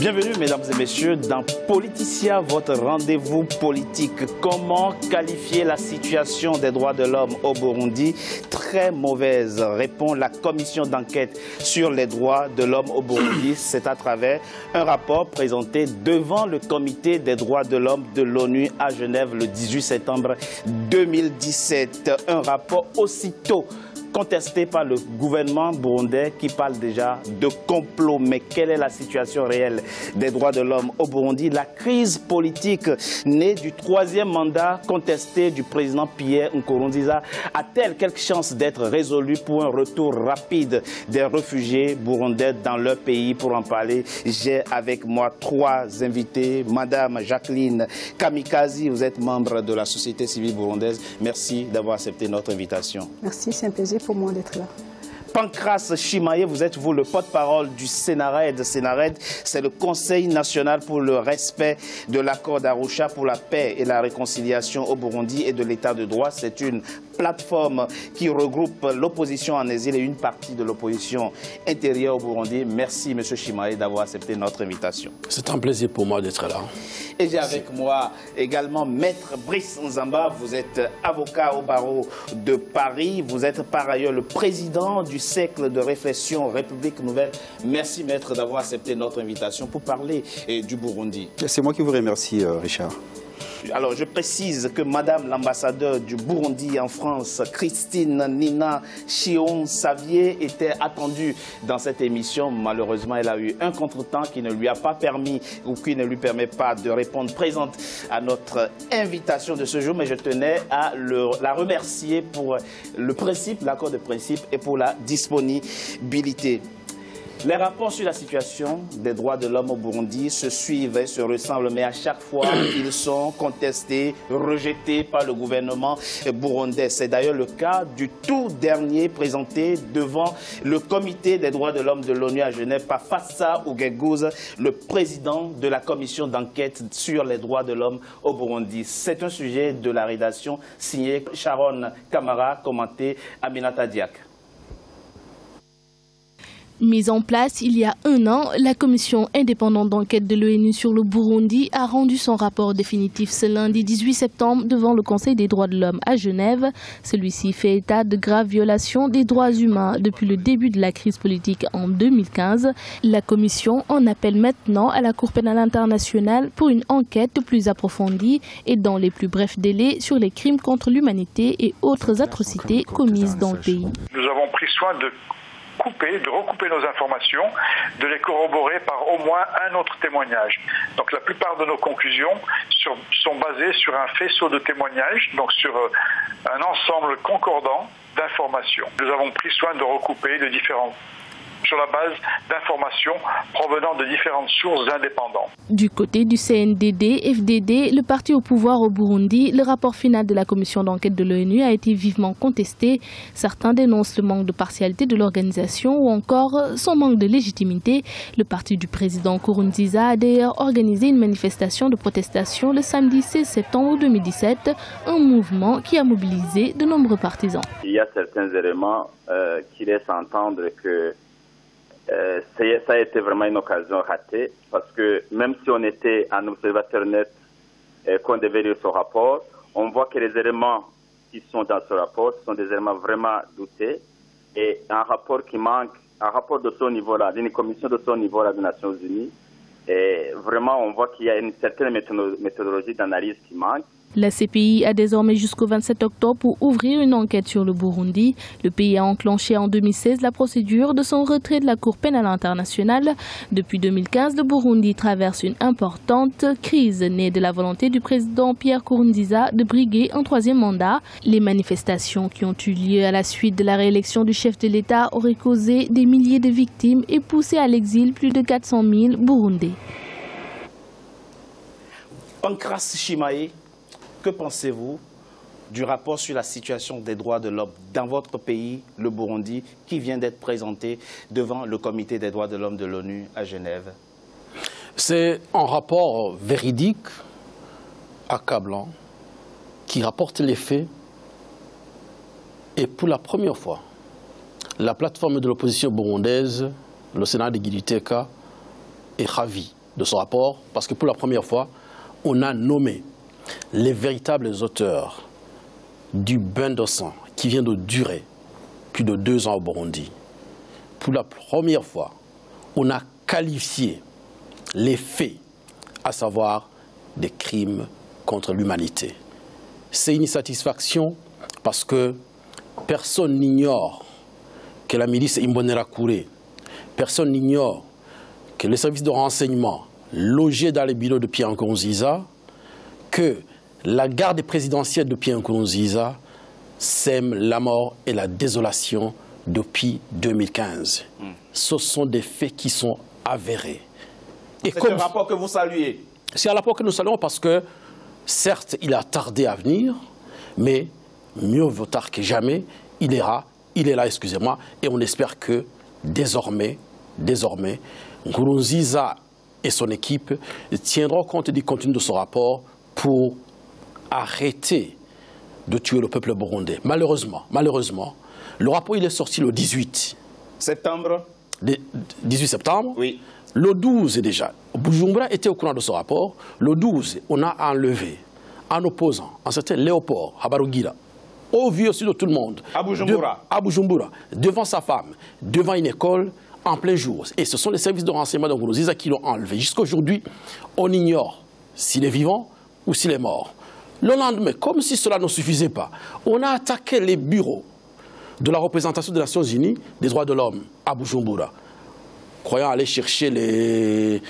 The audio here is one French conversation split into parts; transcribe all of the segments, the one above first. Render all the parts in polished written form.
Bienvenue, mesdames et messieurs, dans Politicien, votre rendez-vous politique. Comment qualifier la situation des droits de l'homme au Burundi? Très mauvaise, répond la commission d'enquête sur les droits de l'homme au Burundi. C'est à travers un rapport présenté devant le comité des droits de l'homme de l'ONU à Genève le 18 septembre 2017. Un rapport aussitôt contesté par le gouvernement burundais qui parle déjà de complot. Mais quelle est la situation réelle des droits de l'homme au Burundi? La crise politique née du troisième mandat contesté du président Pierre Nkurunziza a-t-elle quelque chance d'être résolue pour un retour rapide des réfugiés burundais dans leur pays? Pour en parler, j'ai avec moi trois invités. Madame Jacqueline Kamikazi, vous êtes membre de la société civile burundaise. Merci d'avoir accepté notre invitation. Merci, c'est un plaisir pour moi d'être là. Pancras Chimaye, vous êtes le porte-parole du Sénared. Sénared, c'est le Conseil national pour le respect de l'accord d'Arusha pour la paix et la réconciliation au Burundi et de l'état de droit. C'est une plateforme qui regroupe l'opposition en exil et une partie de l'opposition intérieure au Burundi. Merci, M. Chimaye, d'avoir accepté notre invitation. C'est un plaisir pour moi d'être là. Et j'ai avec moi également Maître Brice Nzamba. Vous êtes avocat au barreau de Paris. Vous êtes par ailleurs le président du Cercle de réflexion République Nouvelle. Merci, Maître, d'avoir accepté notre invitation pour parler du Burundi. C'est moi qui vous remercie, Richard. Alors, je précise que Madame l'ambassadeur du Burundi en France, Christine Nina Chion-Savier, était attendue dans cette émission. Malheureusement, elle a eu un contretemps qui ne lui a pas permis ou qui ne lui permet pas de répondre présente à notre invitation de ce jour. Mais je tenais à la remercier pour le principe, l'accord de principe et pour la disponibilité. Les rapports sur la situation des droits de l'homme au Burundi se suivent et se ressemblent, mais à chaque fois, ils sont contestés, rejetés par le gouvernement burundais. C'est d'ailleurs le cas du tout dernier présenté devant le comité des droits de l'homme de l'ONU à Genève par Fassa Ouguegouze, le président de la commission d'enquête sur les droits de l'homme au Burundi. C'est un sujet de la rédaction signé Sharon Kamara, commenté Aminata Diak. Mise en place il y a un an, la commission indépendante d'enquête de l'ONU sur le Burundi a rendu son rapport définitif ce lundi 18 septembre devant le Conseil des droits de l'homme à Genève. Celui-ci fait état de graves violations des droits humains depuis le début de la crise politique en 2015. La commission en appelle maintenant à la Cour pénale internationale pour une enquête plus approfondie et dans les plus brefs délais sur les crimes contre l'humanité et autres atrocités commises dans le pays. Nous avons pris soin de recouper nos informations, de les corroborer par au moins un autre témoignage. Donc la plupart de nos conclusions sont basées sur un faisceau de témoignages, donc sur un ensemble concordant d'informations. Nous avons pris soin de recouper sur la base d'informations provenant de différentes sources indépendantes. Du côté du CNDD-FDD, le parti au pouvoir au Burundi, le rapport final de la commission d'enquête de l'ONU a été vivement contesté. Certains dénoncent le manque de partialité de l'organisation ou encore son manque de légitimité. Le parti du président Nkurunziza a d'ailleurs organisé une manifestation de protestation le samedi 16 septembre 2017, un mouvement qui a mobilisé de nombreux partisans. Il y a certains éléments qui laissent entendre que ça a été vraiment une occasion ratée parce que même si on était un observateur net qu'on devait lire ce rapport, on voit que les éléments qui sont dans ce rapport sont des éléments vraiment doutés et un rapport qui manque, un rapport de ce niveau-là, d'une commission de ce niveau-là des Nations Unies, et vraiment on voit qu'il y a une certaine méthodologie d'analyse qui manque. La CPI a désormais jusqu'au 27 octobre pour ouvrir une enquête sur le Burundi. Le pays a enclenché en 2016 la procédure de son retrait de la Cour pénale internationale. Depuis 2015, le Burundi traverse une importante crise née de la volonté du président Pierre Nkurunziza de briguer un troisième mandat. Les manifestations qui ont eu lieu à la suite de la réélection du chef de l'État auraient causé des milliers de victimes et poussé à l'exil plus de 400 000 Burundais. Pancras Chimaye, que pensez-vous du rapport sur la situation des droits de l'homme dans votre pays, le Burundi, qui vient d'être présenté devant le comité des droits de l'homme de l'ONU à Genève? C'est un rapport véridique, accablant, qui rapporte les faits. Et pour la première fois, la plateforme de l'opposition burundaise, le Sénat de Giditeka, est ravi de ce rapport parce que pour la première fois, on a nommé les véritables auteurs du bain de sang qui vient de durer plus de 2 ans au Burundi. Pour la première fois, on a qualifié les faits, à savoir des crimes contre l'humanité. C'est une satisfaction parce que personne n'ignore que la milice Imbonerakure, personne n'ignore que les services de renseignement logés dans les bureaux de Pierre Nkurunziza, que la garde présidentielle de Pierre Nkurunziza sème la mort et la désolation depuis 2015. Ce sont des faits qui sont avérés. C'est un rapport que vous saluez. C'est un rapport que nous saluons parce que, certes, il a tardé à venir, mais mieux vaut tard que jamais, il est là, excusez-moi, et on espère que désormais, Nkurunziza et son équipe tiendront compte du contenu de ce rapport pour arrêter de tuer le peuple burundais. Malheureusement, le rapport il est sorti le 18 septembre. 18 septembre. Oui. Le 12 déjà. Bujumbura était au courant de ce rapport. Le 12, on a enlevé un opposant, un certain Léopold Habarugira, au vu aussi de tout le monde. À Bujumbura. À Bujumbura, devant sa femme, devant une école, en plein jour. Et ce sont les services de renseignement de Nkurunziza qui l'ont enlevé. Jusqu'à aujourd'hui, on ignore s'il est vivant ou s'il est mort. Le lendemain, comme si cela ne suffisait pas, on a attaqué les bureaux de la représentation des Nations Unies des droits de l'homme à Bujumbura, croyant aller chercher les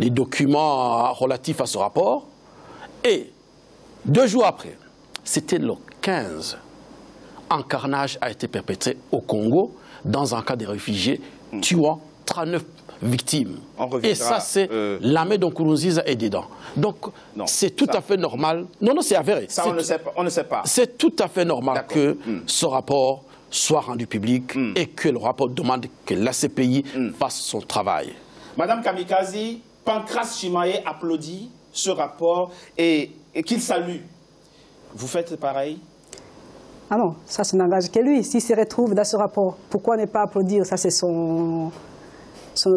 documents relatifs à ce rapport. Et 2 jours après, c'était le 15, un carnage a été perpétré au Congo dans un cas de réfugiés tuant 39 victimes. Et ça, c'est l'armée de Nkurunziza est dedans. Donc, c'est tout à fait normal. Non, c'est avéré. Ça, on ne sait pas. C'est tout à fait normal que ce rapport soit rendu public et que le rapport demande que la CPI fasse son travail. Madame Kamikazi, Pancras Chimaye applaudit ce rapport et qu'il salue. Vous faites pareil? Ah non, ça n'engage que lui. S'il se retrouve dans ce rapport, pourquoi ne pas applaudir? Ça, c'est son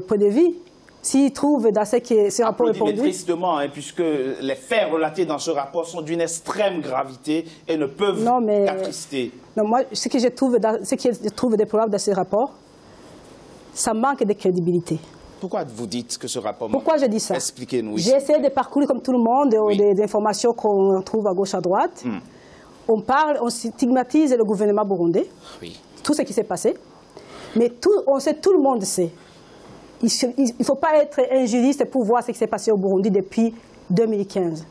point de vue. S'il trouve dans ce rapport répondu... tristement, hein, puisque les faits relatés dans ce rapport sont d'une extrême gravité et ne peuvent qu'attrister. Non, moi, ce que je trouve déplorable dans ce rapport, ça manque de crédibilité. Pourquoi vous dites que ce rapport... Pourquoi je dis ça? Expliquez-nous. J'ai essayé de parcourir comme tout le monde des informations qu'on trouve à gauche, à droite. On stigmatise le gouvernement burundais, tout ce qui s'est passé. Mais tout le monde sait. Il ne faut pas être un juriste pour voir ce qui s'est passé au Burundi depuis 2015.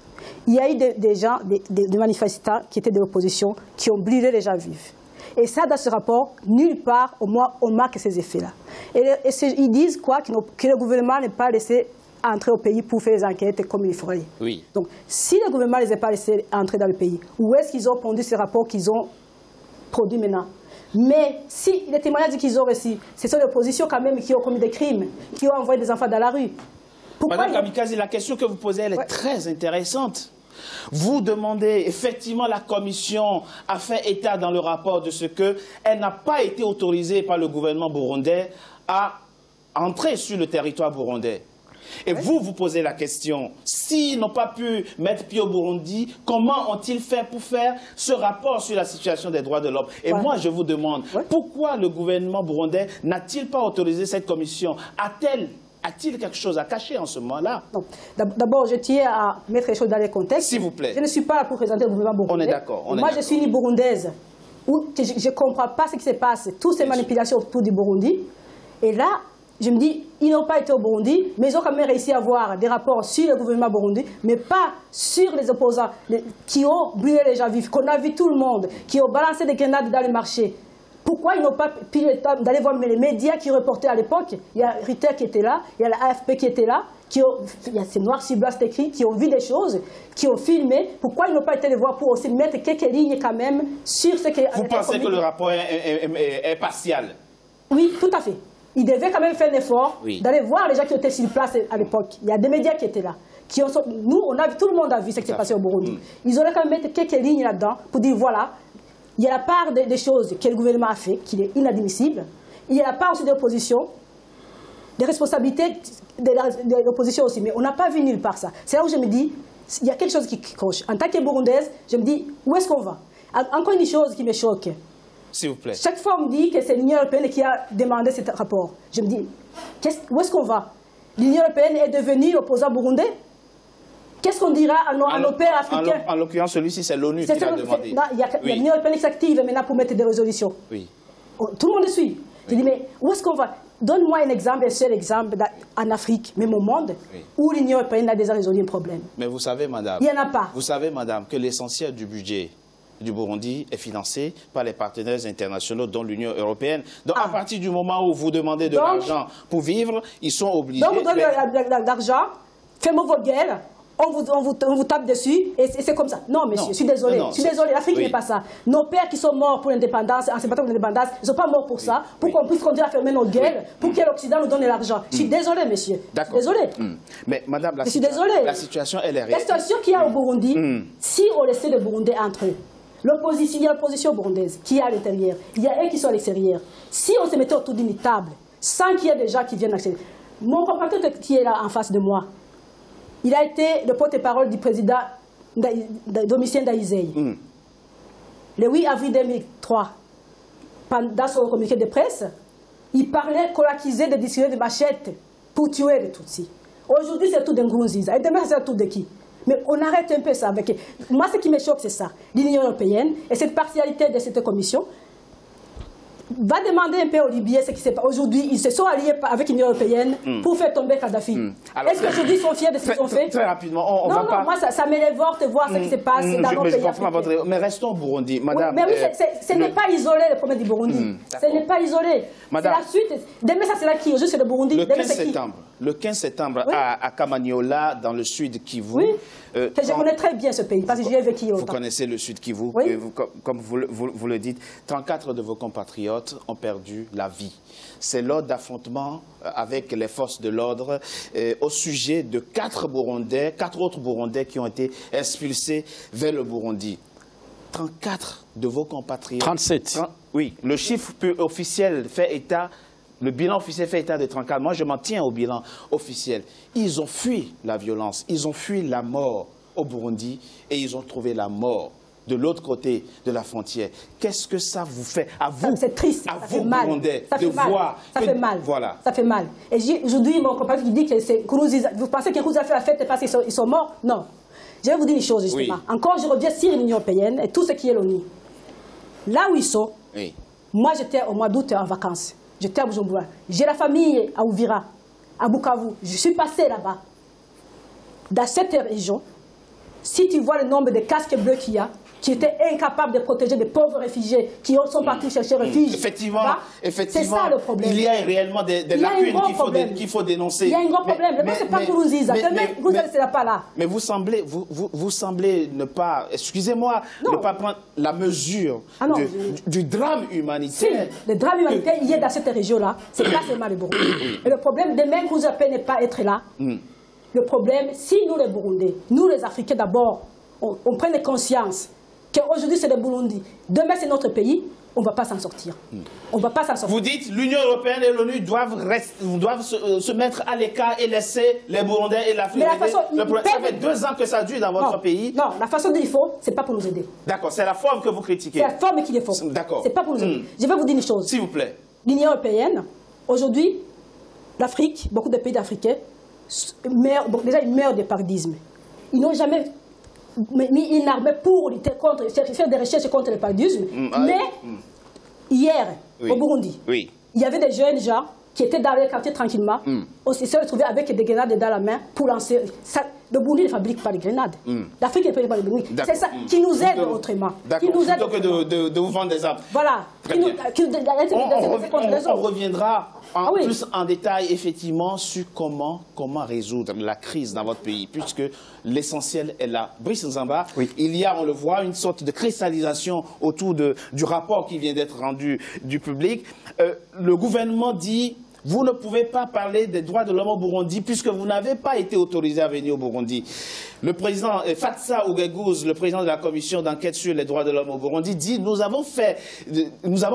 Il y a eu des manifestants qui étaient de l'opposition qui ont brûlé les gens vifs. Et ça, dans ce rapport, nulle part, au moins, on marque ces effets-là. Et ils disent quoi? Que le gouvernement n'est pas laissé entrer au pays pour faire les enquêtes comme il faudrait. Oui. Donc, si le gouvernement ne les a pas laissés entrer dans le pays, où est-ce qu'ils ont pondu ces rapports qu'ils ont produits maintenant? Mais si les témoignages qu'ils ont reçus, ce sont l'opposition quand même qui ont commis des crimes, qui ont envoyé des enfants dans la rue. Pourquoi Madame Kamikazi, la question que vous posez, elle est très intéressante. Vous demandez, effectivement, la commission a fait état dans le rapport de ce qu'elle n'a pas été autorisée par le gouvernement burundais à entrer sur le territoire burundais. Et vous posez la question, s'ils n'ont pas pu mettre pied au Burundi, comment ont-ils fait pour faire ce rapport sur la situation des droits de l'homme? Et moi, je vous demande, pourquoi le gouvernement burundais n'a-t-il pas autorisé cette commission? A-t-il quelque chose à cacher en ce moment-là? D'abord, je tiens à mettre les choses dans les contextes. S'il vous plaît. Je ne suis pas là pour présenter le gouvernement burundais. On est d'accord. Moi, je suis une burundaise. Je ne comprends pas ce qui se passe, toutes ces manipulations autour du Burundi. Et là, je me dis, ils n'ont pas été au Burundi, mais ils ont quand même réussi à avoir des rapports sur le gouvernement burundi, mais pas sur les opposants qui ont brûlé les gens vifs, qu'on a vu tout le monde, qui ont balancé des grenades dans les marchés. Pourquoi ils n'ont pas pris le temps d'aller voir les médias qui reportaient à l'époque? Il y a Reuters qui était là, il y a la AFP qui était là, il y a ces noirs sur blanc écrit, qui ont vu des choses, qui ont filmé. Pourquoi ils n'ont pas été les voir pour aussi mettre quelques lignes quand même sur ce que... Vous pensez que le rapport est partial? Oui, tout à fait. Ils devaient quand même faire un effort d'aller voir les gens qui étaient sur place à l'époque. Il y a des médias qui étaient là. Nous, tout le monde a vu ce qui s'est passé au Burundi. Ils auraient quand même mis quelques lignes là-dedans pour dire, voilà, il y a la part des choses que le gouvernement a fait, qui est inadmissible. Il y a la part aussi de l'opposition des responsabilités de l'opposition aussi. Mais on n'a pas vu nulle part ça. C'est là où je me dis, il y a quelque chose qui coche. En tant que Burundaise, je me dis, où est-ce qu'on va? Encore une chose qui me choque. S'il vous plaît. Chaque fois, on me dit que c'est l'Union européenne qui a demandé ce rapport. Je me dis, où est-ce qu'on va? L'Union européenne est devenue opposant burundais? Qu'est-ce qu'on dira à nos pères africains? En l'occurrence, celui-ci, c'est l'ONU qui l'a demandé. Il y a l'Union européenne qui s'active maintenant pour mettre des résolutions. Oui. Tout le monde le suit. Je dis, mais où est-ce qu'on va? Donne-moi un exemple, un seul exemple en Afrique, même au monde, où l'Union européenne a déjà résolu un problème. Mais vous savez, madame, il n'y en a pas. Vous savez, madame, que l'essentiel du budget du Burundi est financé par les partenaires internationaux, dont l'Union européenne. Donc, à partir du moment où vous demandez de l'argent pour vivre, ils sont obligés... Donc, vous donnez de l'argent, faites-moi vos guerres, on vous tape dessus, et c'est comme ça. Non, monsieur, je suis désolé. Je suis désolé, l'Afrique n'est pas ça. Nos pères qui sont morts pour l'indépendance, en se battant pour l'indépendance, ils ne sont pas morts pour ça, pour qu'on puisse continuer à fermer nos gueules, pour que l'Occident nous donne l'argent. Je suis désolé, monsieur. D'accord. Désolé. Mais madame, la situation, elle est réelle. La situation qu'il y a au Burundi, si on laissait les Burundais entre eux, il y a l'opposition burundaise qui est à l'intérieur, il y a eux qui sont à l'extérieur. Si on se mettait autour d'une table, sans qu'il y ait des gens qui viennent accéder. Mon compatriote qui est là en face de moi, il a été le porte-parole du président Domitien Ndayizeye. Le 8 avril 2003, dans son communiqué de presse, il parlait qu'on accusait de distribuer des machettes pour tuer les Tutsis. Aujourd'hui, c'est tout d'un Nkurunziza. Et demain, c'est tout de qui? Mais on arrête un peu ça. Moi, ce qui me choque, c'est ça. L'Union européenne et cette partialité de cette commission va demander un peu aux Libyens ce qui se passe. Aujourd'hui, ils se sont alliés avec l'Union européenne pour faire tomber Kadhafi. Est-ce qu'aujourd'hui, ils sont fiers de ce qu'ils ont fait? Très rapidement, on va pas... moi, ça me révolte de voir ce qui se passe dans nos pays africains. Mais restons au Burundi, madame. Mais oui, ce n'est pas isolé, le problème du Burundi. Ce n'est pas isolé. C'est la suite. Demain, ça sera qui? Juste c'est le Burundi. Le 15 septembre, à Kamanyola, dans le sud Kivu. Oui. Je connais très bien ce pays, parce que j'y ai vécu autant. Vous connaissez le sud Kivu, comme vous le dites. 34 de vos compatriotes ont perdu la vie. C'est lors d'affrontements avec les forces de l'ordre au sujet de 4 autres Burundais qui ont été expulsés vers le Burundi. 34 de vos compatriotes. 37. Oui, le chiffre officiel fait état. Le bilan officiel fait état de 34. Moi, je m'en tiens au bilan officiel. Ils ont fui la violence, ils ont fui la mort au Burundi et ils ont trouvé la mort de l'autre côté de la frontière. Qu'est-ce que ça vous fait à vous? C'est triste, à vous, Burundais, de voir... Ça fait mal. Voilà. Ça fait mal. Et aujourd'hui, mon compatriote qui dit que c'est Nkurunziza. Vous pensez que Nkurunziza a fait la fête parce qu'ils sont morts? Non. Je vais vous dire une chose, justement. Oui. Encore, je reviens sur l'Union européenne et tout ce qui est l'ONU. Là où ils sont, moi, j'étais au mois d'août en vacances. J'étais à Bujumbura. J'ai la famille à Uvira, à Bukavu. Je suis passé là-bas. Dans cette région, si tu vois le nombre de casques bleus qu'il y a, qui étaient incapables de protéger des pauvres réfugiés qui sont partis chercher refuge. Effectivement, c'est ça le problème. Il y a réellement des lacunes qu'il faut dénoncer. Il y a un gros problème. Mais c'est pas Nkurunziza. Demain, vous ne serez pas là. Mais vous semblez ne pas, excusez-moi, ne pas prendre la mesure du drame humanitaire. Si, le drame humanitaire, il est dans cette région-là. C'est pas seulement le Burundi. Et le problème, demain, que vous appelez ne pas être là. Le problème, si nous les Burundais, nous les Africains d'abord, on prenne conscience qu'aujourd'hui c'est le Burundi, demain c'est notre pays, on ne va pas s'en sortir. On va pas s'en sortir. Vous dites l'Union européenne et l'ONU doivent se mettre à l'écart et laisser les Burundais et l'Afrique. Ça fait 2 ans que ça dure dans votre pays. Non, la façon dont il faut, c'est pas pour nous aider. D'accord, c'est la forme que vous critiquez. C'est la forme qu'il faut. D'accord. C'est pas pour nous aider. Je vais vous dire une chose. S'il vous plaît. L'Union européenne, aujourd'hui, l'Afrique, beaucoup de pays africains, déjà ils meurent de paludisme. Ils n'ont jamais mis une armée pour lutter contre, faire des recherches contre le paludisme. Mais hier, au Burundi, il y avait des jeunes gens qui étaient dans les quartiers tranquillement. On s'est retrouvés avec des grenades dans la main pour lancer. Le Burundi ne fabrique pas de grenades. L'Afrique ne fabrique pas de grenades. C'est ça qui nous aide autrement. D'accord, plutôt que de vous vendre des armes. Voilà. On reviendra plus en détail, effectivement, sur comment résoudre la crise dans votre pays, puisque l'essentiel est là. Brice Nzamba, il y a, on le voit, une sorte de cristallisation autour du rapport qui vient d'être rendu du public. Le gouvernement dit Vous ne pouvez pas parler des droits de l'homme au Burundi puisque vous n'avez pas été autorisé à venir au Burundi. Le président Fatsa Ougegouz, le président de la commission d'enquête sur les droits de l'homme au Burundi, dit nous avons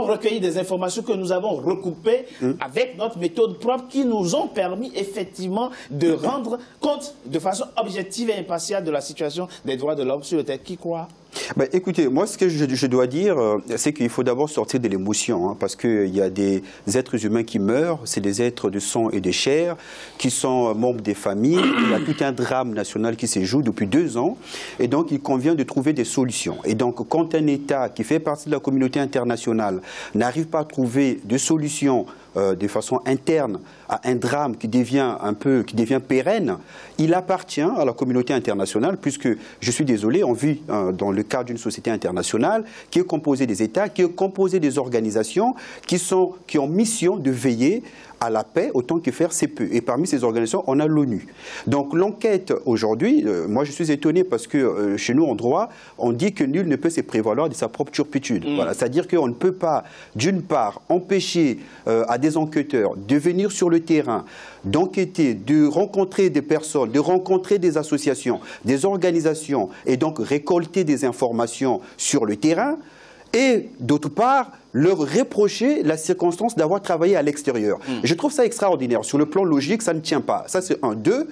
recueilli des informations que nous avons recoupées avec notre méthode propre qui nous ont permis effectivement de rendre compte de façon objective et impartiale de la situation des droits de l'homme sur le terrain. Qui croit? Ben, écoutez, moi ce que je dois dire, c'est qu'il faut d'abord sortir de l'émotion, hein, parce qu'il y a des êtres humains qui meurent, c'est des êtres de sang et de chair, qui sont membres des familles, il y a tout un drame national qui se joue depuis 2 ans, et donc il convient de trouver des solutions. Et donc quand un État qui fait partie de la communauté internationale n'arrive pas à trouver de solutions de façon interne à un drame qui devient pérenne, il appartient à la communauté internationale, puisque, je suis désolé, on vit dans le cadre d'une société internationale qui est composée des États, qui est composée des organisations qui ont mission de veiller à la paix autant que faire se peut. Et parmi ces organisations, on a l'ONU. Donc l'enquête aujourd'hui, moi je suis étonné parce que chez nous en droit, on dit que nul ne peut se prévaloir de sa propre turpitude. Voilà, c'est-à-dire qu'on ne peut pas, d'une part, empêcher à des enquêteurs de venir sur le terrain, d'enquêter, de rencontrer des personnes, de rencontrer des associations, des organisations, et donc récolter des informations sur le terrain, et d'autre part, leur reprocher la circonstance d'avoir travaillé à l'extérieur. Je trouve ça extraordinaire. Sur le plan logique, ça ne tient pas. Ça, c'est un. 2,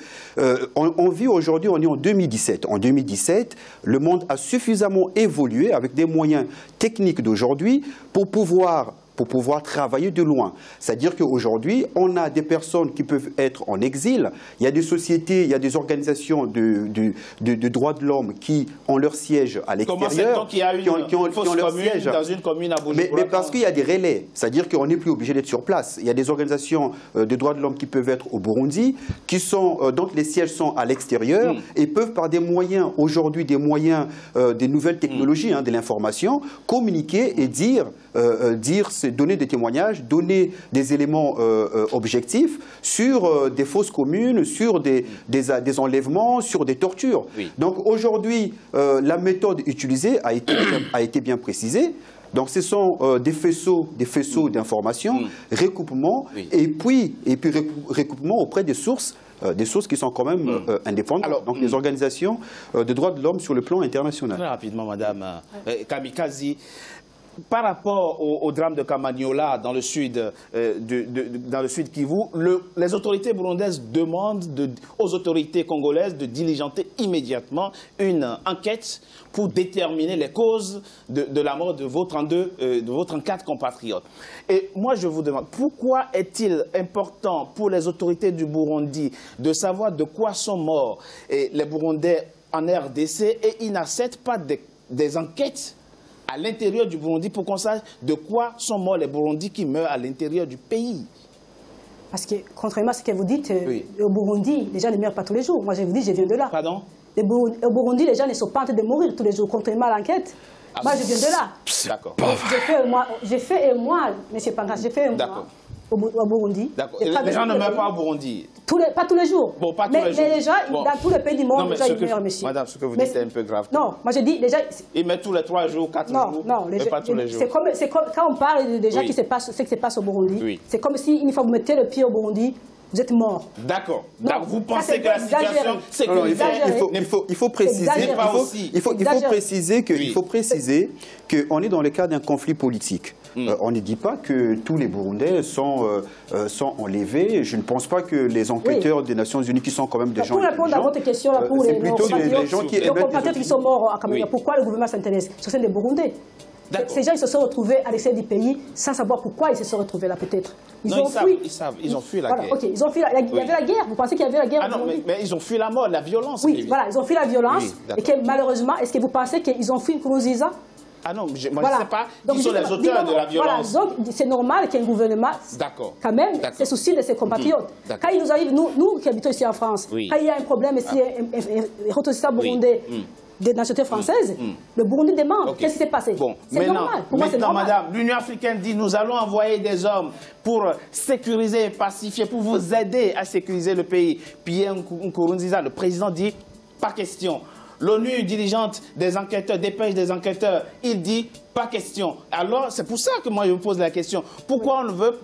on vit aujourd'hui, on est en 2017. En 2017, le monde a suffisamment évolué avec des moyens techniques d'aujourd'hui pour pouvoir travailler de loin. C'est-à-dire qu'aujourd'hui, on a des personnes qui peuvent être en exil. Il y a des sociétés, il y a des organisations de droits de l'homme qui ont leur siège à l'extérieur. Comment c'est donc qu'il y a une fausse commune dans une commune à Bujumbura? Mais parce qu'il y a des relais. C'est-à-dire qu'on n'est plus obligé d'être sur place. Il y a des organisations de droits de l'homme qui peuvent être au Burundi, qui sont, donc les sièges sont à l'extérieur et peuvent par des moyens, aujourd'hui des moyens des nouvelles technologies, de l'information, communiquer et donner des témoignages, donner des éléments objectifs sur des fausses communes, sur des enlèvements, sur des tortures. Oui. Donc aujourd'hui, la méthode utilisée a été bien précisée. Donc ce sont des faisceaux d'informations, recoupement, et puis recoupement auprès des sources qui sont quand même indépendantes, alors, donc les organisations de droits de l'homme sur le plan international. Très rapidement, Madame Kamikazi, par rapport au drame de Kamanyola dans le sud Kivu, les autorités burundaises demandent aux autorités congolaises de diligenter immédiatement une enquête pour déterminer les causes de la mort de vos 34 compatriotes. Et moi, je vous demande, pourquoi est-il important pour les autorités du Burundi de savoir de quoi sont morts les Burundais en RDC et ils n'acceptent pas des enquêtes à l'intérieur du Burundi pour qu'on sache de quoi sont morts les Burundis qui meurent à l'intérieur du pays? Parce que, contrairement à ce que vous dites, au Burundi, les gens ne meurent pas tous les jours. Moi, je vous dis, je viens de là. Pardon? Au Burundi, les gens ne sont pas en train de mourir tous les jours, contrairement à l'enquête. Moi, je viens de là. D'accord. J'ai fait un mois, M. Pancras, j'ai fait un mois au Burundi. D'accord. Les gens ne meurent pas au Burundi? Pas tous les jours. Bon, pas tous les jours. Mais les gens, dans tous les pays du monde, les gens, ils meurent, monsieur. Madame, ce que vous dites est un peu grave. Non, moi je dis, les gens... Ils meurent tous les 3 jours, 4 jours, mais pas tous les jours. C'est comme quand on parle des gens qui se passent, ce qui se passe au Burundi, c'est comme si, une fois que vous mettez le pied au Burundi, vous êtes mort. D'accord. Donc vous pensez que la situation sécuritaire... Il faut préciser qu'on est dans le cadre d'un conflit politique. On ne dit pas que tous les Burundais sont enlevés. Je ne pense pas que les enquêteurs des Nations Unies, qui sont quand même des gens... Pour répondre à votre question, pour les gens qui sont morts à Kamanyola, pourquoi le gouvernement s'intéresse? Ce sont des Burundais. Ces gens, ils se sont retrouvés à l'extérieur du pays sans savoir pourquoi ils se sont retrouvés là, peut-être. Ils ont fui la guerre. Ok, ils ont fui il y avait la guerre. Vous pensez qu'il y avait la guerre? Ah non, mais ils ont fui la mort, la violence. Oui, voilà, ils ont fui la violence. Et que malheureusement, est-ce que vous pensez qu'ils ont fui Nkurunziza? Ah non, moi je ne sais pas qui sont les auteurs de la violence. Voilà, donc c'est normal qu'un gouvernement, quand même, se soucie de ses compatriotes. Quand il nous arrive, nous qui habitons ici en France, quand il y a un problème ici, un ressortissant burundais, des nationalités françaises, le Burundi demande qu'est-ce qui s'est passé. Bon, c'est normal. Pour moi, c'est normal. Madame, l'Union africaine dit nous allons envoyer des hommes pour sécuriser et pacifier, pour vous aider à sécuriser le pays. Pierre Nkurunziza, le président, dit pas question. l'ONU diligente des enquêteurs, dépêche des enquêteurs. Il dit pas question. Alors, c'est pour ça que moi, je me pose la question. Pourquoi on veut...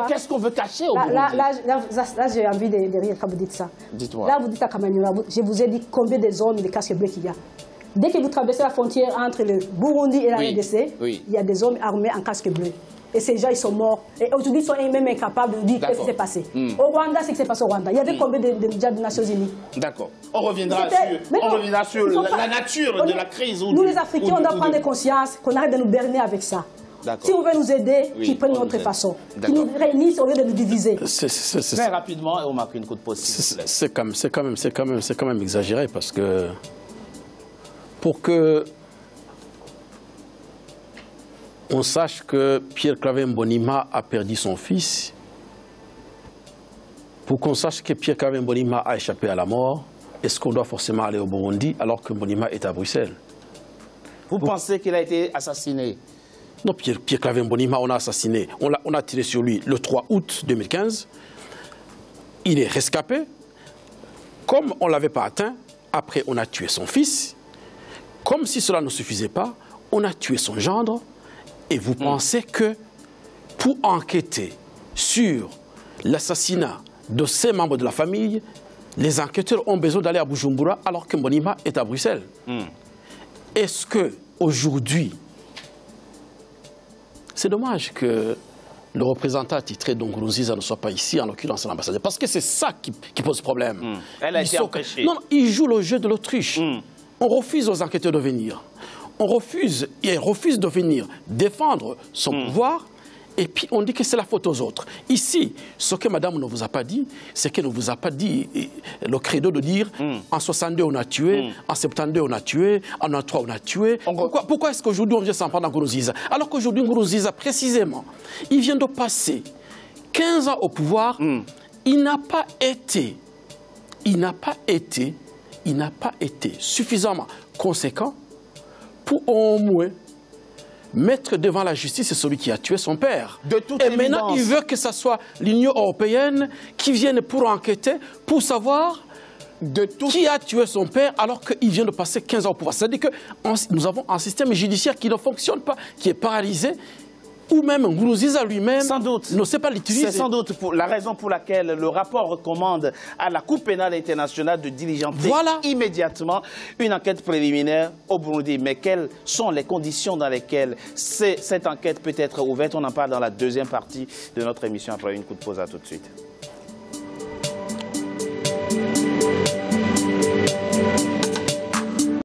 Qu'est-ce qu'on veut cacher au Burundi? Là, j'ai envie de rire quand vous dites ça. Dites-moi. Là, vous dites à Kamanyola, je vous ai dit combien de zones de casques bleus qu'il y a. Dès que vous traversez la frontière entre le Burundi et la RDC, il y a des hommes armés en casque bleu. Et ces gens, ils sont morts. Et aujourd'hui, ils sont même incapables de dire ce qui s'est passé. Au Rwanda, c'est ce qui s'est passé au Rwanda. Il y avait combien de médias des Nations Unies? D'accord. On reviendra sur la nature de la crise. Nous, les Africains, on doit prendre conscience qu'on arrête de nous berner avec ça. Si on veut nous aider, qu'ils prennent notre façon. Qu'ils nous réunissent au lieu de nous diviser. Très rapidement, et on marque une coup de pause. C'est quand même exagéré parce que pour que on sache que Pierre-Claver Mbonimpa a perdu son fils, pour qu'on sache que Pierre-Claver Mbonimpa a échappé à la mort, est-ce qu'on doit forcément aller au Burundi alors que Mbonimpa est à Bruxelles? Vous pensez qu'il a été assassiné? Non, Pierre-Claver Mbonimpa, on a assassiné. On a tiré sur lui le 3 août 2015. Il est rescapé. Comme on ne l'avait pas atteint, après on a tué son fils. Comme si cela ne suffisait pas, on a tué son gendre. Et vous pensez que pour enquêter sur l'assassinat de ces membres de la famille, les enquêteurs ont besoin d'aller à Bujumbura alors que Mbonimpa est à Bruxelles? Est-ce qu'aujourd'hui, c'est dommage que le représentant attitré de Nkurunziza ne soit pas ici, en l'occurrence l'ambassadeur, parce que c'est ça qui pose problème. Elle a été empêchée. Non, ils jouent le jeu de l'autruche. On refuse aux enquêteurs de venir. On refuse de venir défendre son pouvoir, et puis on dit que c'est la faute aux autres. Ici, ce que madame ne vous a pas dit, c'est qu'elle ne vous a pas dit le credo de dire en 62 on a tué, en 72 on a tué, en 93 on a tué. Pourquoi est-ce qu'aujourd'hui on vient s'en prendre à Nkurunziza? Alors qu'aujourd'hui Nkurunziza, précisément, il vient de passer 15 ans au pouvoir, il n'a pas été suffisamment conséquent pour au moins mettre devant la justice celui qui a tué son père. Et maintenant, il veut que ce soit l'Union européenne qui vienne pour enquêter, pour savoir qui a tué son père alors qu'il vient de passer 15 ans au pouvoir. C'est-à-dire que nous avons un système judiciaire qui ne fonctionne pas, qui est paralysé, ou même Nkurunziza lui-même ne sait pas l'utiliser. C'est sans doute la raison pour laquelle le rapport recommande à la Cour pénale internationale de diligenter immédiatement une enquête préliminaire au Burundi. Mais quelles sont les conditions dans lesquelles cette enquête peut être ouverte? On en parle dans la deuxième partie de notre émission après une coup de pause. À tout de suite.